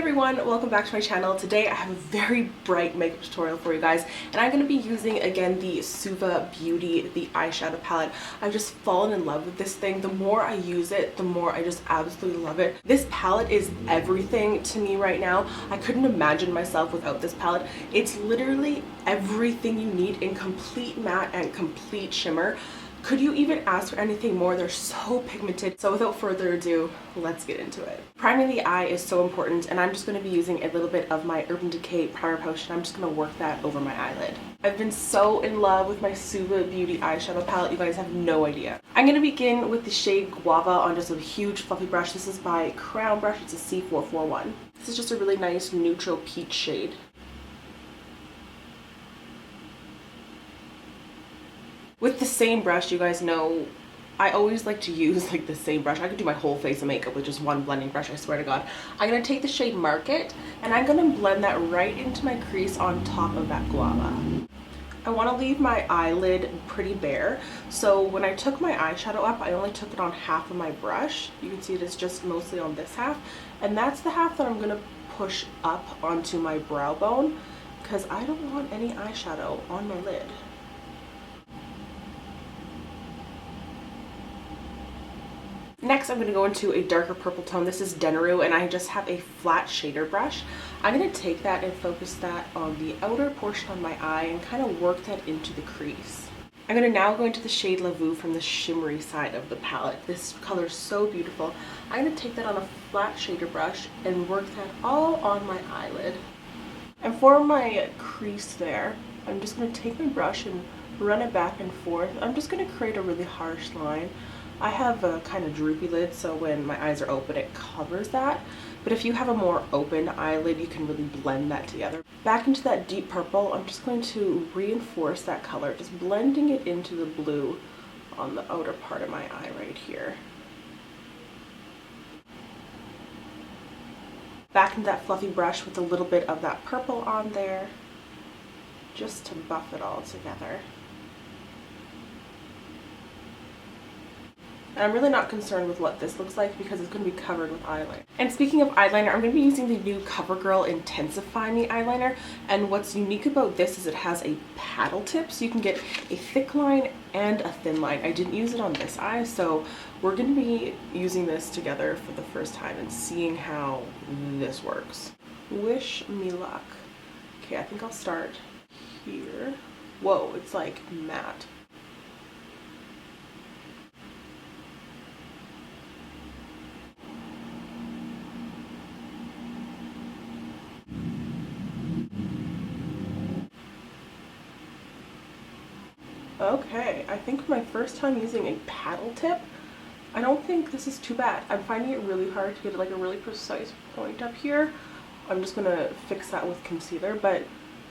everyone, welcome back to my channel. Today I have a very bright makeup tutorial for you guys, and I'm going to be using again the Suva Beauty, the eyeshadow palette. I've just fallen in love with this thing. The more I use it, the more I just absolutely love it. This palette is everything to me right now. I couldn't imagine myself without this palette. It's literally everything you need in complete matte and complete shimmer. Could you even ask for anything more? They're so pigmented. So without further ado, let's get into it. Priming the eye is so important, and I'm just going to be using a little bit of my Urban Decay primer potion. I'm just going to work that over my eyelid. I've been so in love with my Suva Beauty eyeshadow palette, you guys have no idea. I'm going to begin with the shade Guava on just a huge fluffy brush. This is by Crown Brush. It's a C441. This is just a really nice neutral peach shade. With the same brush, you guys know, I always like to use like the same brush. I could do my whole face of makeup with just one blending brush, I swear to God. I'm going to take the shade Market, and I'm going to blend that right into my crease on top of that Guava. I want to leave my eyelid pretty bare, so when I took my eyeshadow up, I only took it on half of my brush. You can see it is just mostly on this half, and that's the half that I'm going to push up onto my brow bone, because I don't want any eyeshadow on my lid. Next, I'm going to go into a darker purple tone. This is Denaru, and I just have a flat shader brush. I'm going to take that and focus that on the outer portion of my eye and kind of work that into the crease. I'm going to now go into the shade Lavu from the shimmery side of the palette. This color is so beautiful. I'm going to take that on a flat shader brush and work that all on my eyelid. And for my crease there, I'm just going to take my brush and run it back and forth. I'm just going to create a really harsh line. I have a kind of droopy lid, so when my eyes are open, it covers that. But if you have a more open eyelid, you can really blend that together. Back into that deep purple, I'm just going to reinforce that color, just blending it into the blue on the outer part of my eye right here. Back into that fluffy brush with a little bit of that purple on there, just to buff it all together. And I'm really not concerned with what this looks like because it's going to be covered with eyeliner. And speaking of eyeliner, I'm going to be using the new Covergirl Intensify Me eyeliner. And what's unique about this is it has a paddle tip, so you can get a thick line and a thin line. I didn't use it on this eye, so we're going to be using this together for the first time and seeing how this works. Wish me luck. Okay, I think I'll start here. Whoa, it's like matte. Okay, I think for my first time using a paddle tip, I don't think this is too bad. I'm finding it really hard to get like a really precise point up here. I'm just gonna fix that with concealer, but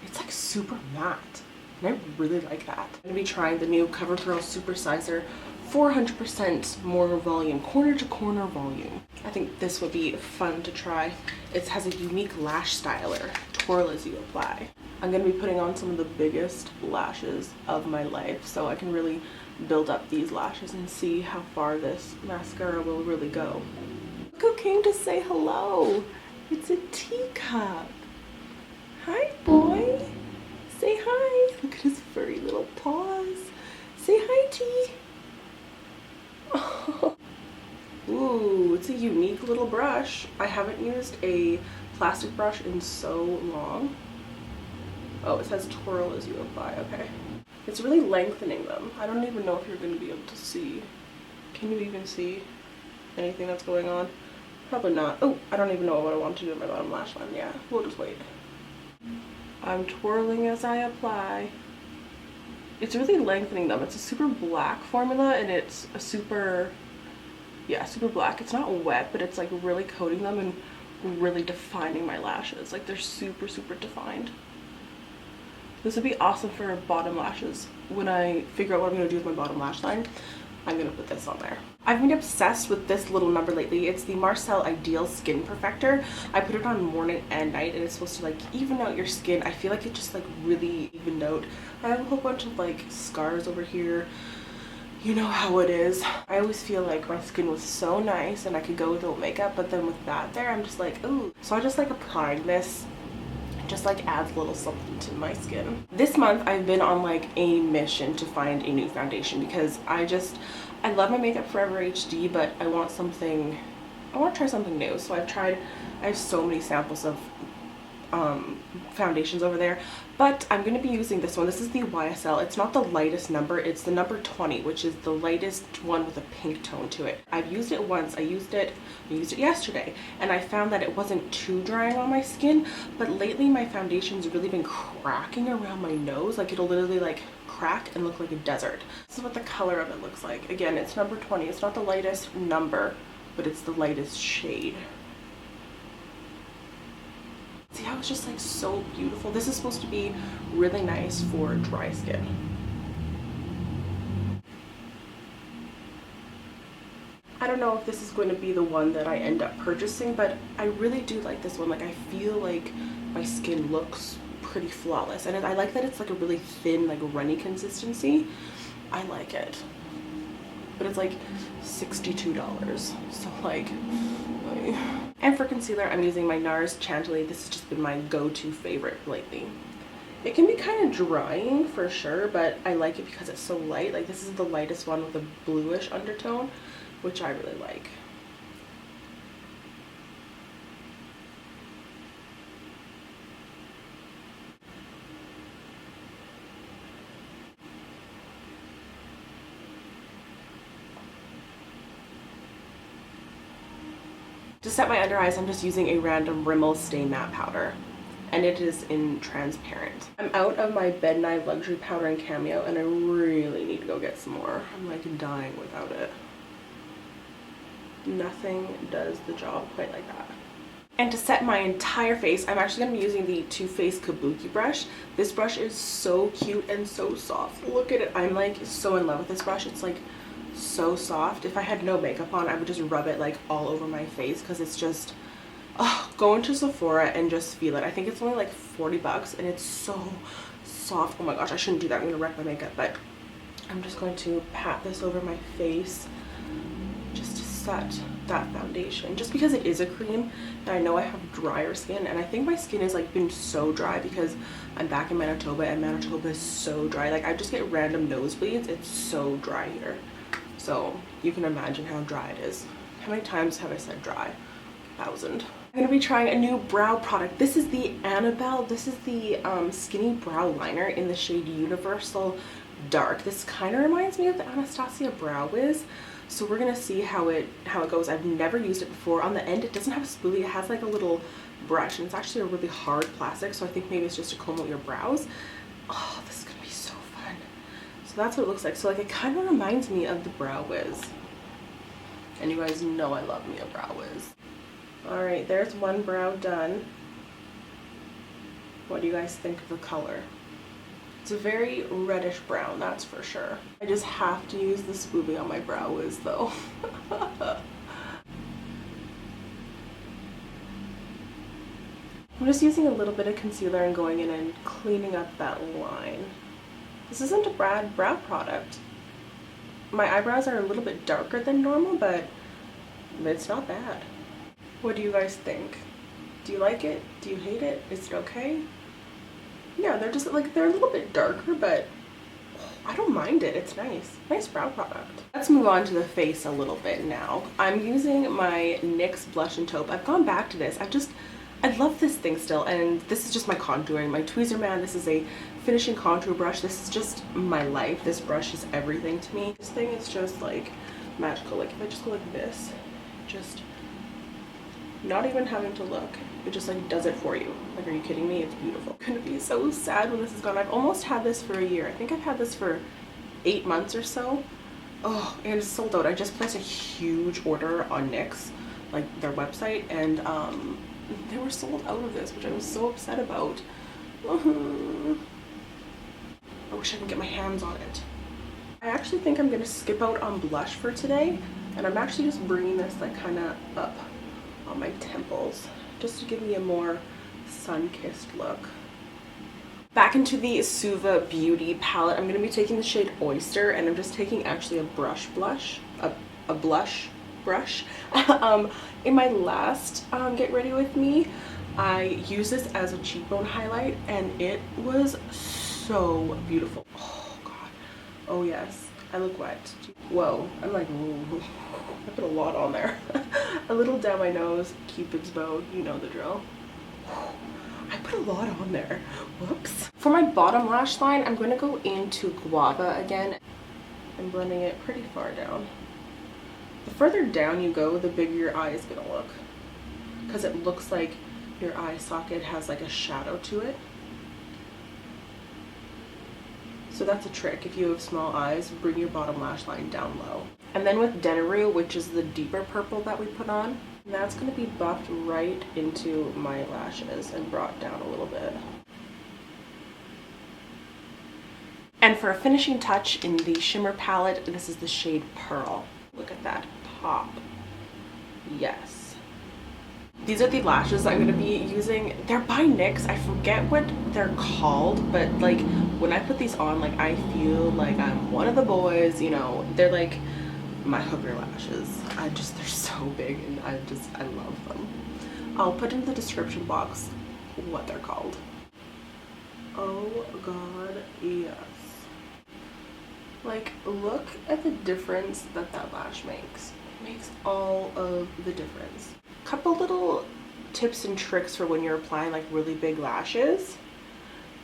it's like super matte, and I really like that. I'm gonna be trying the new Covergirl Supersizer 400% more volume, corner to corner volume. I think this would be fun to try. It has a unique lash styler, twirl as you apply. I'm going to be putting on some of the biggest lashes of my life, so I can really build up these lashes and see how far this mascara will really go. Look who came to say hello. It's a teacup. Hi, boy. Say hi. Look at his furry little paws. Say hi, T. Oh. Ooh, it's a unique little brush. I haven't used a plastic brush in so long. Oh, it says twirl as you apply. Okay. It's really lengthening them. I don't even know if you're going to be able to see. Can you even see anything that's going on? Probably not. Oh, I don't even know what I want to do in my bottom lash line. Yeah, we'll just wait. I'm twirling as I apply. It's really lengthening them. It's a super black formula, and it's a super black. It's not wet, but it's like really coating them and really defining my lashes. Like they're super defined. This would be awesome for bottom lashes. When I figure out what I'm going to do with my bottom lash line, I'm going to put this on there. I've been obsessed with this little number lately. It's the Marcelle Ideal Skin Perfector. I put it on morning and night, and it's supposed to like even out your skin. I feel like it just like really evened out. I have a whole bunch of like scars over here You know how it is. I always feel like my skin was so nice and I could go without makeup, but then with that there, I'm just like, ooh. So I just like applying this. It just like adds a little something to my skin. This month I've been on like a mission to find a new foundation because I love my Makeup Forever HD, but I want to try something new. So I have so many samples of foundations over there, but I'm going to be using this one. This is the YSL. It's not the lightest number, it's the number 20, which is the lightest one with a pink tone to it. I've used it once. I used it yesterday, and I found that it wasn't too drying on my skin, but lately my foundation's really been cracking around my nose. Like it'll literally like crack and look like a desert. This is what the color of it looks like. Again, it's number 20. It's not the lightest number, but it's the lightest shade. See how it's just like so beautiful? This is supposed to be really nice for dry skin. I don't know if this is going to be the one that I end up purchasing, but I really do like this one. Like I feel like my skin looks pretty flawless, and I like that it's like a really thin, like runny consistency. I like it. But it's like $62, so like. And for concealer, I'm using my NARS Chantilly. This has just been my go-to favorite lately. It can be kind of drying for sure, but I like it because it's so light. Like this is the lightest one with a bluish undertone, which I really like. To set my under eyes, I'm just using a random Rimmel Stay Matte Powder, and it is in transparent. I'm out of my Bed Knife Luxury Powder in Cameo, and I really need to go get some more. I'm like dying without it. Nothing does the job quite like that. And to set my entire face, I'm actually going to be using the Too Faced Kabuki brush. This brush is so cute and so soft. Look at it. I'm like so in love with this brush. It's like so soft. If I had no makeup on, I would just rub it like all over my face because it's just, oh, go into Sephora and just feel it. I think it's only like 40 bucks and it's so soft. Oh my gosh, I shouldn't do that. I'm gonna wreck my makeup, but I'm just going to pat this over my face just to set that foundation, just because it is a cream and I know I have drier skin, and I think my skin has like been so dry because I'm back in Manitoba, and Manitoba is so dry. Like I just get random nosebleeds. It's so dry here. So you can imagine how dry it is. How many times have I said dry? 1,000. I'm going to be trying a new brow product. This is the Annabelle. This is the Skinny Brow Liner in the shade Universal Dark. This kind of reminds me of the Anastasia Brow Wiz. So we're going to see how it goes. I've never used it before. On the end, it doesn't have a spoolie. It has like a little brush, and it's actually a really hard plastic. So I think maybe it's just to comb out your brows. Oh, this is going to be so fun. So that's what it looks like. So like it kind of reminds me of the Brow Wiz. And you guys know I love me a Brow Wiz. Alright, there's one brow done. What do you guys think of the color? It's a very reddish brown, that's for sure. I just have to use the spoolie on my Brow Wiz though. I'm just using a little bit of concealer and going in and cleaning up that line. This isn't a bad brow product. My eyebrows are a little bit darker than normal, but it's not bad. What do you guys think? Do you like it? Do you hate it? Is it okay? Yeah, they're just like, they're a little bit darker, but I don't mind it. It's nice. Nice brow product. Let's move on to the face a little bit now. I'm using my NYX Blush and Taupe. I've gone back to this. I love this thing still, and this is just my contouring. My Tweezerman, this is a finishing contour brush. This is just my life. This brush is everything to me. This thing is just like magical. Like if I just go like this, just not even having to look, it just like does it for you. Like, are you kidding me? It's beautiful. I'm gonna be so sad when this is gone. I've almost had this for a year. I think I've had this for 8 months or so. Oh, and it's sold out. I just placed a huge order on NYX, like their website, and they were sold out of this, which I was so upset about. I wish I could get my hands on it. I actually think I'm gonna skip out on blush for today, and I'm actually just bringing this like kind of up on my temples just to give me a more sun-kissed look. Back into the Suva Beauty palette, I'm going to be taking the shade Oyster, and I'm just taking actually a blush, a blush brush. In my last Get Ready With Me, I used this as a cheekbone highlight, and it was so beautiful. Oh god. Oh yes. I look wet. Whoa. I'm like, ooh. I put a lot on there. A little down my nose, Cupid's bow, you know the drill. I put a lot on there. Whoops. For my bottom lash line, I'm going to go into Guava again. I'm blending it pretty far down. The further down you go, the bigger your eye is going to look. Because it looks like your eye socket has like a shadow to it. So that's a trick. If you have small eyes, bring your bottom lash line down low. And then with Denaroo, which is the deeper purple that we put on, that's going to be buffed right into my lashes and brought down a little bit. And for a finishing touch in the shimmer palette, this is the shade Pearl. Look at that pop. Yes. These are the lashes I'm going to be using. They're by NYX. I forget what they're called, but like when I put these on, like I feel like I'm one of the boys, you know. They're like my hooker lashes. They're so big, and I love them. I'll put in the description box what they're called. Oh god, yes. Like, look at the difference that lash makes. It makes all of the difference. Couple little tips and tricks for when you're applying like really big lashes.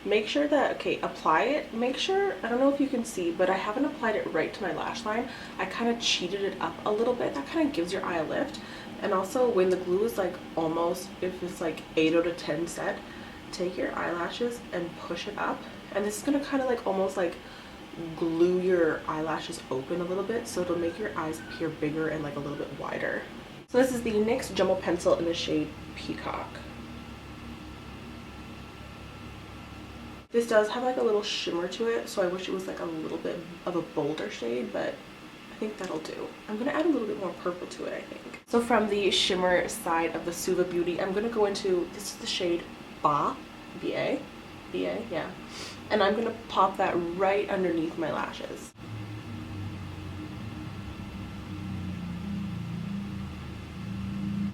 Make sure that, okay, apply it. Make sure, I don't know if you can see, but I haven't applied it right to my lash line. I kind of cheated it up a little bit. That kind of gives your eye a lift. And also when the glue is like almost, if it's like 8 out of 10 set, take your eyelashes and push it up. And this is going to kind of like almost like glue your eyelashes open a little bit, so it'll make your eyes appear bigger and like a little bit wider. So this is the NYX Jumbo Pencil in the shade Peacock. This does have like a little shimmer to it, so I wish it was like a little bit of a bolder shade, but I think that'll do. I'm going to add a little bit more purple to it, I think. So from the shimmer side of the Suva Beauty, I'm going to go into, this is the shade Ba, B-A, yeah. And I'm going to pop that right underneath my lashes.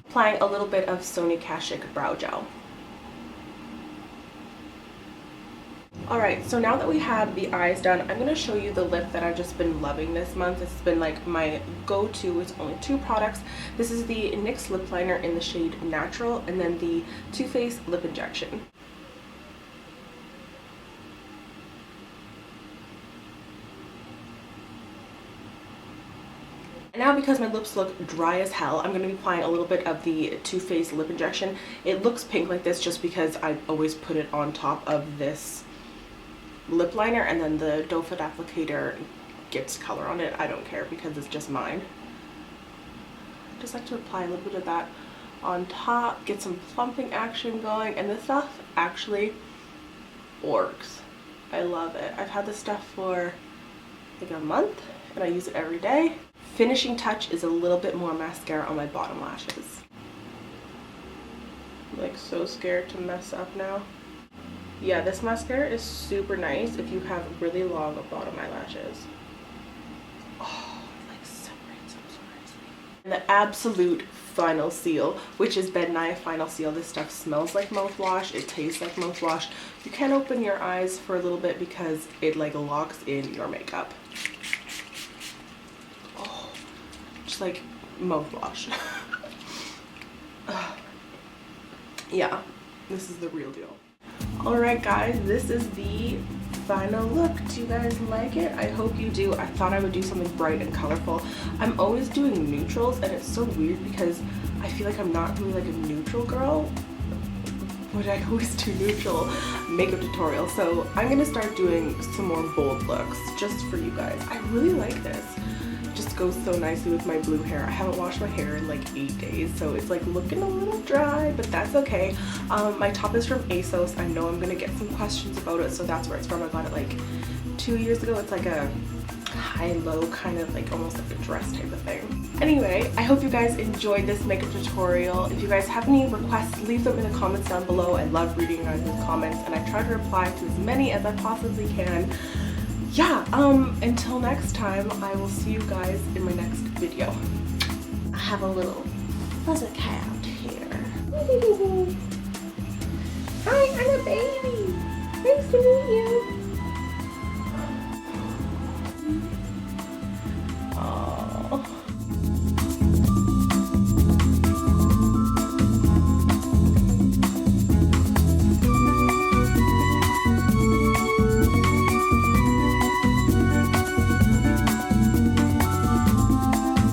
Applying a little bit of Sonia Kashuk brow gel. Alright, so now that we have the eyes done, I'm going to show you the lip that I've just been loving this month. This has been like my go-to. It's only 2 products. This is the NYX lip liner in the shade Natural, and then the Too Faced Lip Injection. And now because my lips look dry as hell, I'm going to be applying a little bit of the Too Faced Lip Injection. It looks pink like this just because I always put it on top of this lip liner, and then the doe foot applicator gets color on it. I don't care because it's just mine. I just like to apply a little bit of that on top, get some plumping action going, and this stuff actually works. I love it. I've had this stuff for like a month and I use it every day. Finishing touch is a little bit more mascara on my bottom lashes. I'm like so scared to mess up now. Yeah, this mascara is super nice if you have really long bottom eyelashes. Oh, it like separates them so nicely. And the absolute final seal, which is Ben Nye Final Seal. This stuff smells like mouthwash. It tastes like mouthwash. You can't open your eyes for a little bit because it like locks in your makeup. Oh, just like mouthwash. Yeah, this is the real deal. Alright guys, this is the final look. Do you guys like it? I hope you do. I thought I would do something bright and colorful. I'm always doing neutrals, and it's so weird because I feel like I'm not really like a neutral girl, but I always do neutral makeup tutorials. So I'm gonna start doing some more bold looks just for you guys. I really like this. Just goes so nicely with my blue hair. I haven't washed my hair in like 8 days, so it's like looking a little dry, but that's okay. My top is from ASOS. I know I'm gonna get some questions about it, so that's where it's from. I got it like 2 years ago. It's like a high-low kind of like almost like a dress type of thing. Anyway, Anyway, I hope you guys enjoyed this makeup tutorial. If you guys have any requests, leave them in the comments down below. I love reading your guys' comments, and I try to reply to as many as I possibly can. Yeah, until next time, I will see you guys in my next video. I have a little fuzzy cat here.